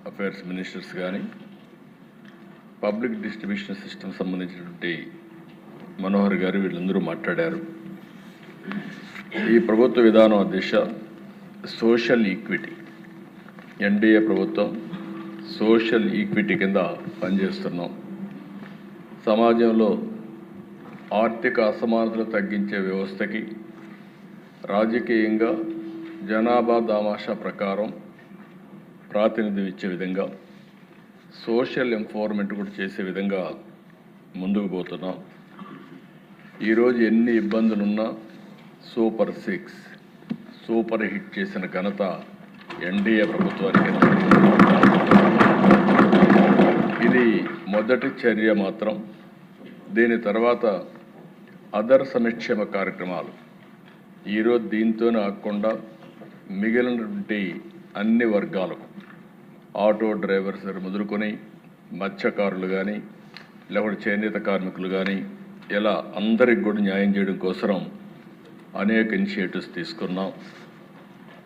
Affairs ministers కానీ, public distribution system సంబంధించినటువంటి మనోహర్ గారు వీళ్ళందరూ మాట్లాడారు. ఈ ప్రభుత్వ విధానం దిశ సోషల్ ఈక్విటీ. ఎన్డీఏ ప్రభుత్వం సోషల్ ఈక్విటీ కింద పనిచేస్తున్నాం. సమాజంలో ఆర్థిక అసమానతలు తగ్గించే వ్యవస్థకి రాజకీయంగా జనాభా దామాషా ప్రకారం ప్రాతినిధ్యం ఇచ్చే విధంగా సోషల్ ఎంపవర్మెంట్ కూడా చేసే విధంగా ముందుకు పోతున్నాం. ఈరోజు ఎన్ని ఇబ్బందులున్నా సూపర్ 6 సూపర్ హిట్ చేసిన ఘనత ఎన్డీఏ ప్రభుత్వానికి. ఇది మొదటి చర్య మాత్రం. దీని తర్వాత అదర్ సంక్షేమ కార్యక్రమాలు ఈరోజు దీంతోనే ఆగకుండా మిగిలినటువంటి అన్ని వర్గాలకు, ఆటో డ్రైవర్స్ మొదలుకొని మత్స్యకారులు కానీ, లేకపోతే చేనేత కార్మికులు కానీ, ఇలా అందరికి కూడా న్యాయం చేయడం కోసం అనేక ఇనిషియేటివ్స్ తీసుకున్నాం.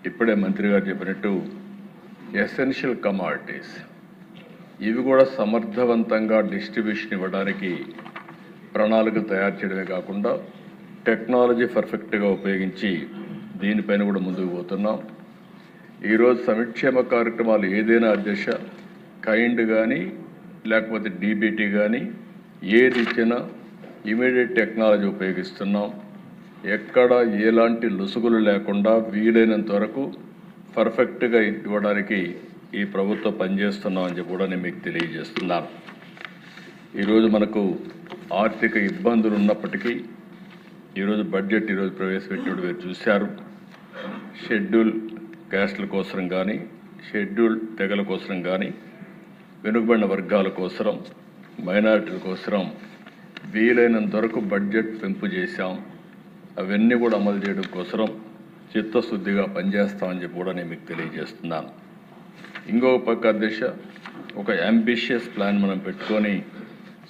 ఇప్పుడే మంత్రి గారు చెప్పినట్టు ఎసెన్షియల్ కమాడిటీస్ ఇవి కూడా సమర్థవంతంగా డిస్ట్రిబ్యూషన్ ఇవ్వడానికి ప్రణాళికలు తయారు చేయడమే కాకుండా టెక్నాలజీ పర్ఫెక్ట్గా ఉపయోగించి దీనిపైన కూడా ముందుకు పోతున్నాం. ఈరోజు సంక్షేమ కార్యక్రమాలు ఏదైనా అధ్యక్ష కైండ్ కానీ లేకపోతే డీబీటీ కానీ ఏది ఇచ్చినా ఇమీడియట్ టెక్నాలజీ ఉపయోగిస్తున్నాం. ఎక్కడ ఎలాంటి లొసుగులు లేకుండా వీలైనంత వరకు పర్ఫెక్ట్గా ఇవ్వడానికి ఈ ప్రభుత్వం పనిచేస్తున్నామని చెప్పి కూడా నేను మీకు తెలియజేస్తున్నాను. ఈరోజు మనకు ఆర్థిక ఇబ్బందులు ఉన్నప్పటికీ ఈరోజు బడ్జెట్ ఈరోజు ప్రవేశపెట్టినప్పుడు మీరు చూశారు. షెడ్యూల్ క్యాస్ట్ల కోసం కానీ, షెడ్యూల్ తెగల కోసం కానీ, వెనుకబడిన వర్గాల కోసం, మైనారిటీల కోసం వీలైనంత వరకు బడ్జెట్ పెంపు చేశాం. అవన్నీ కూడా అమలు చేయడం కోసం చిత్తశుద్ధిగా పనిచేస్తామని చెప్పి కూడా నేను మీకు తెలియజేస్తున్నాను. ఇంకొక పక్క అధ్యక్ష ఒక అంబిషియస్ ప్లాన్ మనం పెట్టుకొని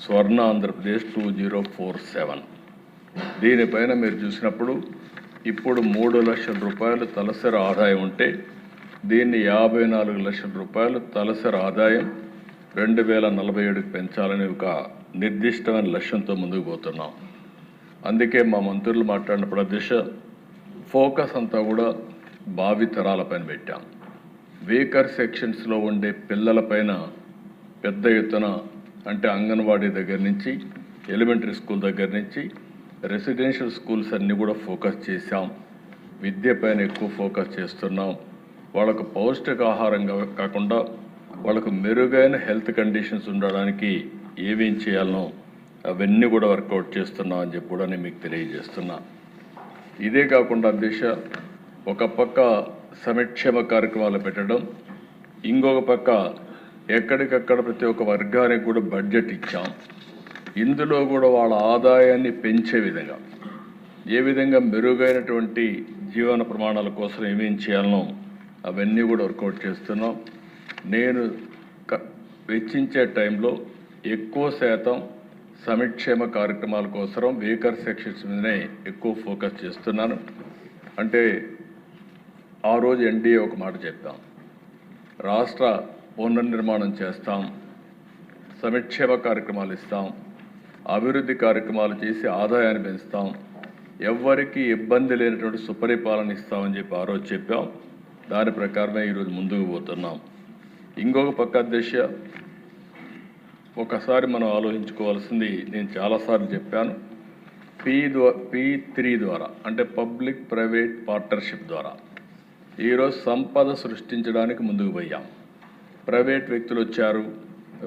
స్వర్ణ ఆంధ్రప్రదేశ్ 2047 దీనిపైన మీరు చూసినప్పుడు ఇప్పుడు 3 లక్షల రూపాయలు తలసరి ఆదాయం ఉంటే దీన్ని 54 లక్షల రూపాయలు తలసరి ఆదాయం 2047కి పెంచాలని ఒక నిర్దిష్టమైన లక్ష్యంతో ముందుకు పోతున్నాం. అందుకే మా మంత్రులు మాట్లాడినప్పుడు అధ్యక్ష ఫోకస్ అంతా కూడా భావితరాలపైన పెట్టాం. వీకర్ సెక్షన్స్లో ఉండే పిల్లలపైన పెద్ద ఎత్తున అంటే అంగన్వాడీ దగ్గర నుంచి ఎలిమెంటరీ స్కూల్ దగ్గర నుంచి రెసిడెన్షియల్ స్కూల్స్ అన్నీ కూడా ఫోకస్ చేశాం. విద్య పైన ఎక్కువ ఫోకస్ చేస్తున్నాం. వాళ్ళకు పౌష్టికాహారంగా కాకుండా వాళ్ళకు మెరుగైన హెల్త్ కండిషన్స్ ఉండడానికి ఏమేం చేయాలనో అవన్నీ కూడా వర్కౌట్ చేస్తున్నాం అని చెప్పి కూడా నేను మీకు తెలియజేస్తున్నా. ఇదే కాకుండా అధ్యక్ష ఒక పక్క సంక్షేమ కార్యక్రమాలు పెట్టడం, ఇంకొక పక్క ఎక్కడికక్కడ ప్రతి ఒక్క వర్గానికి కూడా బడ్జెట్ ఇచ్చాం. ఇందులో కూడా వాళ్ళ ఆదాయాన్ని పెంచే విధంగా ఏ విధంగా మెరుగైనటువంటి జీవన ప్రమాణాల కోసం ఏమేం చేయాలనో అవన్నీ కూడా వర్కౌట్ చేస్తున్నాం. నేను వెచ్చించే టైంలో ఎక్కువ శాతం సంక్షేమ కార్యక్రమాల కోసం వీకర్ సెక్షన్స్ మీదనే ఎక్కువ ఫోకస్ చేస్తున్నాను. అంటే ఆ రోజు ఎన్డీఏ ఒక మాట చెప్పాం, రాష్ట్ర పునర్నిర్మాణం చేస్తాం, సంక్షేమ కార్యక్రమాలు ఇస్తాం, అభివృద్ధి కార్యక్రమాలు చేసి ఆదాయాన్ని పెంచుతాం, ఎవ్వరికీ ఇబ్బంది లేనటువంటి సుపరిపాలన ఇస్తామని చెప్పి ఆ రోజు చెప్పాం. దాని ప్రకారమే ఈరోజు ముందుకు పోతున్నాం. ఇంకొక పక్క అధ్యక్ష ఒకసారి మనం ఆలోచించుకోవాల్సింది, నేను చాలాసార్లు చెప్పాను, P3 ద్వారా అంటే పబ్లిక్ ప్రైవేట్ పార్ట్నర్షిప్ ద్వారా ఈరోజు సంపద సృష్టించడానికి ముందుకు పోయాం. ప్రైవేట్ వ్యక్తులు వచ్చారు,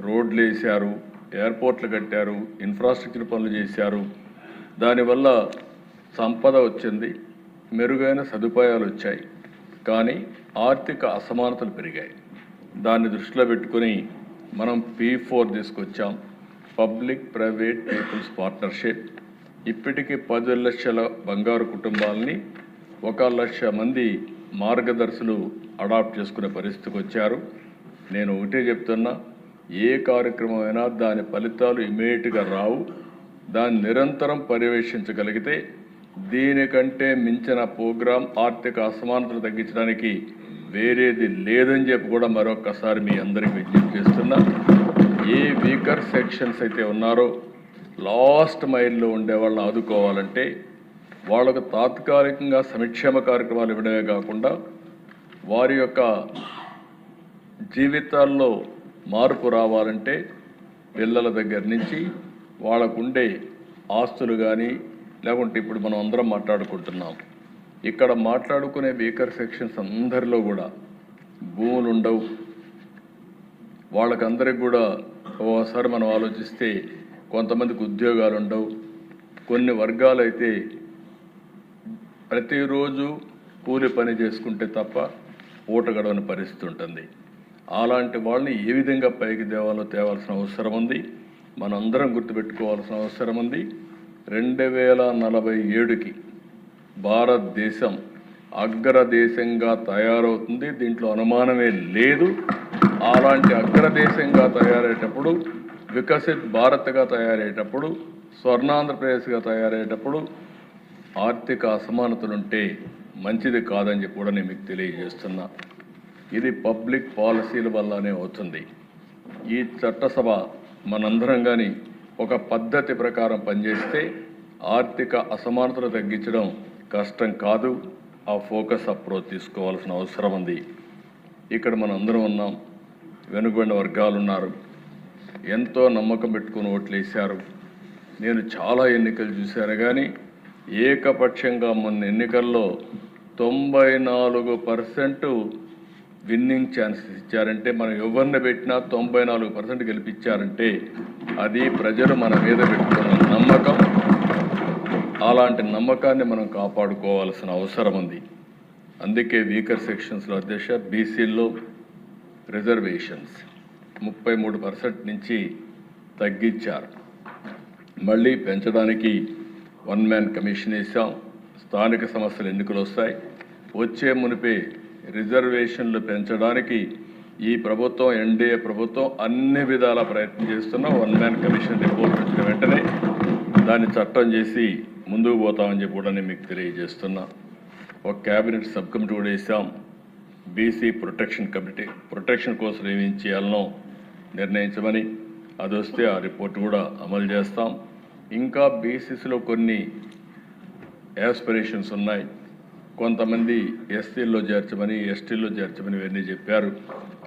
రోడ్లు వేశారు, ఎయిర్పోర్ట్లు కట్టారు, ఇన్ఫ్రాస్ట్రక్చర్ పనులు చేశారు. దానివల్ల సంపద వచ్చింది, మెరుగైన సదుపాయాలు వచ్చాయి, కానీ ఆర్థిక అసమానతలు పెరిగాయి. దాన్ని దృష్టిలో పెట్టుకుని మనం P4 తీసుకొచ్చాం, పబ్లిక్ ప్రైవేట్ పీపుల్స్ పార్ట్నర్షిప్. ఇప్పటికీ 10 లక్షల బంగారు కుటుంబాలని 1 లక్ష మంది మార్గదర్శులు అడాప్ట్ చేసుకునే పరిస్థితికి వచ్చారు. నేను ఒకటే చెప్తున్నా, ఏ కార్యక్రమం అయినా దాని ఫలితాలు ఇమీడియట్గా రావు. దాన్ని నిరంతరం పర్యవేక్షించగలిగితే దీనికంటే మించిన ప్రోగ్రాం ఆర్థిక అసమానతలు తగ్గించడానికి వేరేది లేదని చెప్పి కూడా మరొక్కసారి మీ అందరికీ విజ్ఞప్తి చేస్తున్నా. ఏ వీకర్ సెక్షన్స్ అయితే ఉన్నారో లాస్ట్ మైల్లో ఉండే వాళ్ళని ఆదుకోవాలంటే వాళ్ళకు తాత్కాలికంగా సంక్షేమ కార్యక్రమాలు ఇవ్వడమే కాకుండా వారి యొక్క జీవితాల్లో మార్పు రావాలంటే పిల్లల దగ్గర నుంచి వాళ్ళకుండే ఆస్తులు కానీ లేకుంటే ఇప్పుడు మనం అందరం మాట్లాడుకుంటున్నాం, ఇక్కడ మాట్లాడుకునే వీకర్ సెక్షన్స్ అందరిలో కూడా భూములు ఉండవు. వాళ్ళకందరికి కూడా ఓసారి మనం ఆలోచిస్తే కొంతమందికి ఉద్యోగాలు ఉండవు. కొన్ని వర్గాలు అయితే ప్రతిరోజు కూలి పని చేసుకుంటే తప్ప పూట గడవని పరిస్థితి ఉంటుంది. అలాంటి వాళ్ళని ఏ విధంగా పైకి తేవాల్సిన అవసరం ఉంది, మనందరం గుర్తుపెట్టుకోవాల్సిన అవసరం ఉంది. 2047కి భారతదేశం అగ్రదేశంగా తయారవుతుంది, దీంట్లో అనుమానమే లేదు. అలాంటి అగ్రదేశంగా తయారయ్యేటప్పుడు, వికసిత్ భారత్గా తయారయ్యేటప్పుడు, స్వర్ణాంధ్రప్రదేశ్గా తయారయ్యేటప్పుడు ఆర్థిక అసమానతలుంటే మంచిది కాదని చెప్పి కూడా నేను మీకు తెలియజేస్తున్నా. ఇది పబ్లిక్ పాలసీల వల్లనే అవుతుంది. ఈ చట్టసభ మనందరం కానీ ఒక పద్ధతి ప్రకారం పనిచేస్తే ఆర్థిక అసమానతలు తగ్గించడం కష్టం కాదు. ఆ ఫోకస్ అప్రోచ్ తీసుకోవాల్సిన అవసరం ఉంది. ఇక్కడ మనందరం ఉన్నాం, వెనుకబడిన వర్గాలు ఉన్నారు, ఎంతో నమ్మకం పెట్టుకుని ఓట్లు వేశారు. నేను చాలా ఎన్నికలు చూశాను కానీ ఏకపక్షంగా మొన్న ఎన్నికల్లో 94% విన్నింగ్ ఛాన్సెస్ ఇచ్చారంటే, మనం ఎవరిని పెట్టినా 94% గెలిపించారంటే అది ప్రజలు మన మీద పెట్టుకున్న నమ్మకం. అలాంటి నమ్మకాన్ని మనం కాపాడుకోవాల్సిన అవసరం ఉంది. అందుకే వీకర్ సెక్షన్స్లో అధ్యక్ష బీసీల్లో రిజర్వేషన్స్ 33% నుంచి తగ్గించారు. మళ్ళీ పెంచడానికి వన్ మ్యాన్ కమిషన్ వేసాం. స్థానిక సమస్యలు ఎన్నికలు వస్తాయి, వచ్చే మునిపే రిజర్వేషన్లు పెంచడానికి ఈ ప్రభుత్వం, ఎన్డీఏ ప్రభుత్వం అన్ని విధాల ప్రయత్నం చేస్తున్నాం. వన్ మ్యాన్ కమిషన్ రిపోర్ట్ వచ్చిన వెంటనే దాన్ని చట్టం చేసి ముందుకు పోతామని చెప్పి కూడా నేను మీకు తెలియజేస్తున్నా. ఒక క్యాబినెట్ సబ్ కమిటీ కూడా వేసాం. బీసీ ప్రొటెక్షన్ కోసం ఏమి చేయాలనో నిర్ణయించమని, అది వస్తే ఆ రిపోర్ట్ కూడా అమలు చేస్తాం. ఇంకా బీసీసీలో కొన్ని యాస్పిరేషన్స్ ఉన్నాయి. కొంతమంది ఎస్సీల్లో చేర్చమని, ఎస్టీల్లో చేర్చమని ఇవన్నీ చెప్పారు.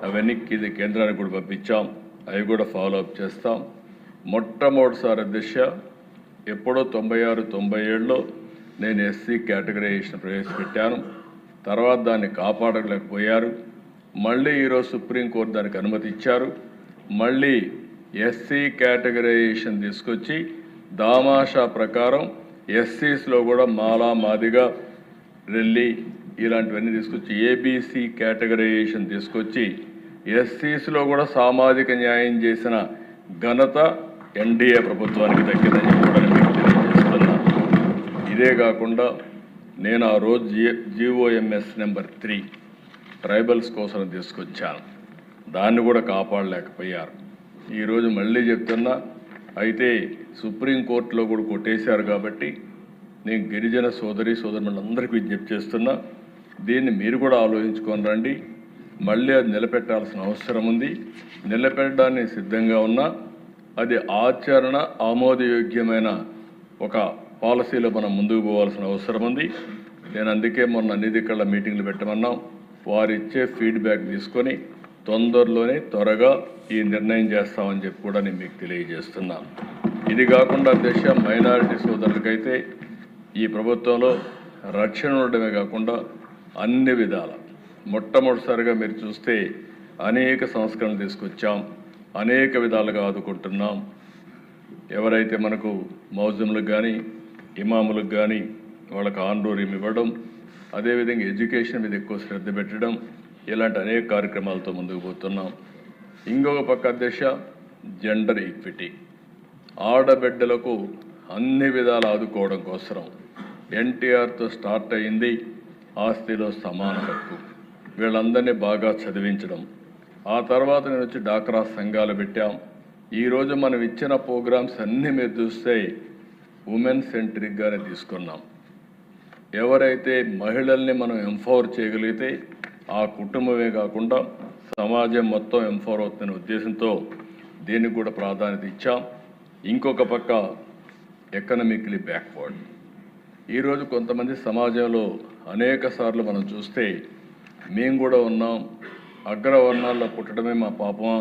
అవన్నీ కేంద్రానికి కూడా పంపించాం, అవి కూడా ఫాలో అప్ చేస్తాం. మొట్టమొదటిసారి అధ్యక్ష ఎప్పుడో 96-97లో నేను ఎస్సీ కేటగరైజేషన్ ప్రవేశపెట్టాను. తర్వాత దాన్ని కాపాడలేకపోయారు. మళ్ళీ ఈరోజు సుప్రీంకోర్టు దానికి అనుమతి ఇచ్చారు. మళ్ళీ ఎస్సీ కేటగరైజేషన్ తీసుకొచ్చి దామాషా ప్రకారం ఎస్సీస్లో కూడా మాలా, మాదిగా, రెల్లి ఇలాంటివన్నీ తీసుకొచ్చి ఏబీసీ కేటగరైజేషన్ తీసుకొచ్చి ఎస్సీస్లో కూడా సామాజిక న్యాయం చేసిన ఘనత ఎన్డీఏ ప్రభుత్వానికి దక్కిందని కూడా మీకు తెలియజేస్తున్నా. ఇదే కాకుండా నేను ఆ రోజు GOMS నెంబర్ 3 ట్రైబల్స్ కోసం తీసుకొచ్చాను. దాన్ని కూడా కాపాడలేకపోయారు. ఈరోజు మళ్ళీ చెప్తున్నా, అయితే సుప్రీంకోర్టులో కూడా కొట్టేశారు. కాబట్టి నేను గిరిజన సోదరులందరికీ విజ్ఞప్తి చేస్తున్నా, దీన్ని మీరు కూడా ఆలోచించుకొని రండి. మళ్ళీ అది నిలబెట్టాల్సిన అవసరం ఉంది. నిలబెట్టడానికి సిద్ధంగా ఉన్నా అది ఆచరణ ఆమోదయోగ్యమైన ఒక పాలసీలో మనం ముందుకు పోవాల్సిన అవసరం ఉంది. నేను అందుకే మొన్న అన్ని దిక్కల మీటింగ్లు పెట్టమన్నాం. వారు ఇచ్చే ఫీడ్బ్యాక్ తీసుకొని తొందరలోనే త్వరగా ఈ నిర్ణయం చేస్తామని చెప్పి కూడా నేను మీకు తెలియజేస్తున్నాను. ఇది కాకుండా అధ్యక్ష మైనారిటీ సోదరులకైతే ఈ ప్రభుత్వంలో రక్షణ ఉండడమే కాకుండా అన్ని విధాల మొట్టమొదటిసారిగా మీరు చూస్తే అనేక సంస్కరణలు తీసుకొచ్చాం, అనేక విధాలుగా ఆదుకుంటున్నాం. ఎవరైతే మనకు మౌజములకు కానీ ఇమాములకు కానీ వాళ్ళకి ఆన్రోరియం ఇవ్వడం, అదేవిధంగా ఎడ్యుకేషన్ మీద ఎక్కువ శ్రద్ధ పెట్టడం, ఇలాంటి అనేక కార్యక్రమాలతో ముందుకు పోతున్నాం. ఇంకొక పక్క అధ్యక్ష జెండర్ ఈక్విటీ, ఆడబిడ్డలకు అన్ని విధాలు ఆదుకోవడం కోసం ఎన్టీఆర్తో స్టార్ట్ అయింది ఆస్తిలో సమాన హక్కు. వీళ్ళందరినీ బాగా చదివించడం. ఆ తర్వాత నేను వచ్చి డాక్రా సంఘాలు పెట్టాం. ఈరోజు మనం ఇచ్చిన ప్రోగ్రామ్స్ అన్నీ మీరు చూస్తే ఉమెన్ సెంట్రిక్గానే తీసుకున్నాం. ఎవరైతే మహిళల్ని మనం ఎంపవర్ చేయగలిగితే ఆ కుటుంబమే కాకుండా సమాజం మొత్తం ఎంపవర్ అవుతున్న ఉద్దేశంతో దీనికి కూడా ప్రాధాన్యత ఇచ్చాం. ఇంకొక పక్క ఎకనామికలీ బ్యాక్వర్డ్. ఈరోజు కొంతమంది సమాజంలో అనేక సార్లు మనం చూస్తే మేము కూడా ఉన్నాం, అగ్రవర్ణాల్లో పుట్టడమే మా పాపమా,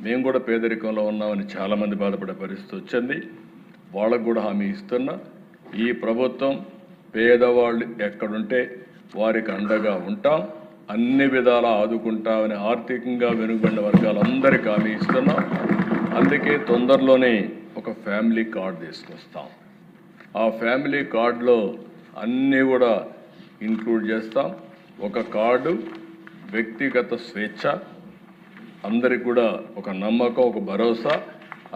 మేము కూడా పేదరికంలో ఉన్నామని చాలామంది బాధపడే పరిస్థితి వచ్చింది. వాళ్ళకు కూడా హామీ ఇస్తున్నా, ఈ ప్రభుత్వం పేదవాళ్ళు ఎక్కడుంటే వారికి అండగా ఉంటాం, అన్ని విధాలా ఆదుకుంటామని ఆర్థికంగా వెనుకబడిన వర్గాలందరికీ హామీ ఇస్తున్నాం. అందుకే తొందరలోనే ఒక ఫ్యామిలీ కార్డు తీసుకొస్తాం. ఆ ఫ్యామిలీ కార్డులో అన్నీ కూడా ఇంక్లూడ్ చేస్తాం. ఒక కార్డు, వ్యక్తిగత స్వేచ్ఛ, అందరికి కూడా ఒక నమ్మకం, ఒక భరోసా,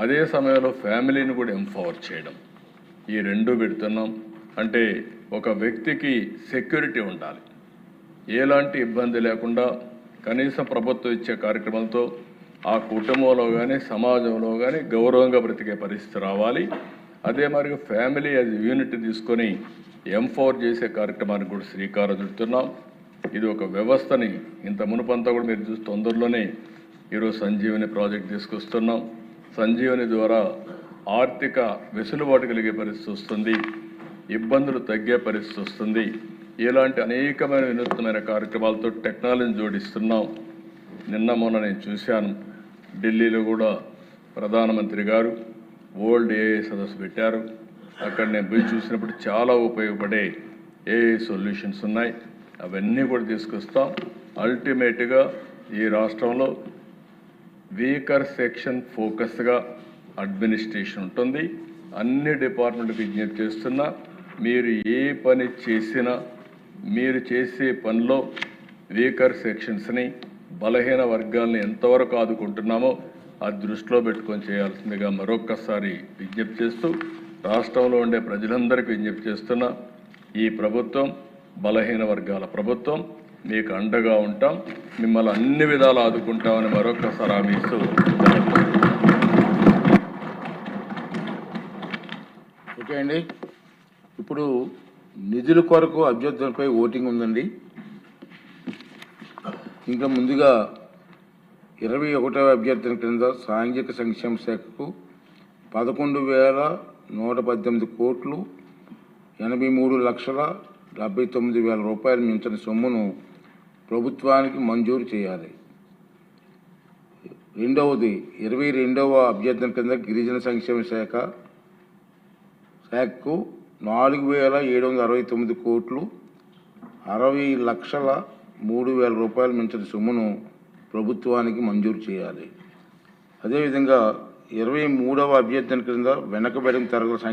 అదే సమయంలో ఫ్యామిలీని కూడా ఎంపవర్ చేయడం, ఈ రెండు పెడుతున్నాం. అంటే ఒక వ్యక్తికి సెక్యూరిటీ ఉండాలి, ఎలాంటి ఇబ్బంది లేకుండా కనీసం ప్రభుత్వం ఇచ్చే కార్యక్రమాలతో ఆ కుటుంబంలో కానీ సమాజంలో కానీ గౌరవంగా బ్రతికే పరిస్థితి రావాలి. అదే మరి ఫ్యామిలీ యాజ్ యూనిట్ తీసుకొని ఎంపవర్ చేసే కార్యక్రమానికి కూడా శ్రీకారం చుడుతున్నాం. ఇది ఒక వ్యవస్థని ఇంత మునుపంతా కూడా మీరు చూసి తొందరలోనే ఈరోజు సంజీవని ప్రాజెక్ట్ తీసుకొస్తున్నాం. సంజీవని ద్వారా ఆర్థిక వెసులుబాటు కలిగే పరిస్థితి వస్తుంది, ఇబ్బందులు తగ్గే పరిస్థితి వస్తుంది. ఇలాంటి అనేకమైన వినూత్నమైన కార్యక్రమాలతో టెక్నాలజీని జోడిస్తున్నాం. నిన్న మొన్న నేను చూశాను, ఢిల్లీలో కూడా ప్రధానమంత్రి గారు వరల్డ్ ఏఐ సదస్సు పెట్టారు. అక్కడ నేను పోయి చూసినప్పుడు చాలా ఉపయోగపడే ఏఐ సొల్యూషన్స్ ఉన్నాయి, అవన్నీ కూడా తీసుకొస్తాం. అల్టిమేట్గా ఈ రాష్ట్రంలో వీకర్ సెక్షన్ ఫోకస్గా అడ్మినిస్ట్రేషన్ ఉంటుంది. అన్ని డిపార్ట్మెంట్కి విజ్ఞప్తి చేస్తున్నా, మీరు ఏ పని చేసినా మీరు చేసే పనిలో వీకర్ సెక్షన్స్ని, బలహీన వర్గాల్ని ఎంతవరకు ఆదుకుంటున్నామో అది దృష్టిలో పెట్టుకొని చేయాల్సిందిగా మరొక్కసారి విజ్ఞప్తి చేస్తూ రాష్ట్రంలో ఉండే ప్రజలందరికీ విజ్ఞప్తి చేస్తున్నా, ఈ ప్రభుత్వం బలహీన వర్గాల ప్రభుత్వం, మీకు అండగా ఉంటాం, మిమ్మల్ని అన్ని విధాలు ఆదుకుంటామని మరొక్కసారి హామీ ఇస్తూ. ఓకే అండి, ఇప్పుడు నిధుల కొరకు అభ్యర్థులపై ఓటింగ్ ఉందండి. ఇంకా ముందుగా 21వ అభ్యర్థన క్రింద సాంఘిక సంక్షేమ శాఖకు 11,118 కోట్లు 83,79,000 రూపాయలు మించిన సొమ్మును ప్రభుత్వానికి మంజూరు చేయాలి. రెండవది 22వ అభ్యర్థన కింద గిరిజన సంక్షేమ శాఖకు 4,769 కోట్లు 60,03,000 రూపాయలు మించిన సొమ్మును ప్రభుత్వానికి మంజూరు చేయాలి. అదేవిధంగా 23వ అభ్యర్థన క్రింద వెనకబడిన తరగతుల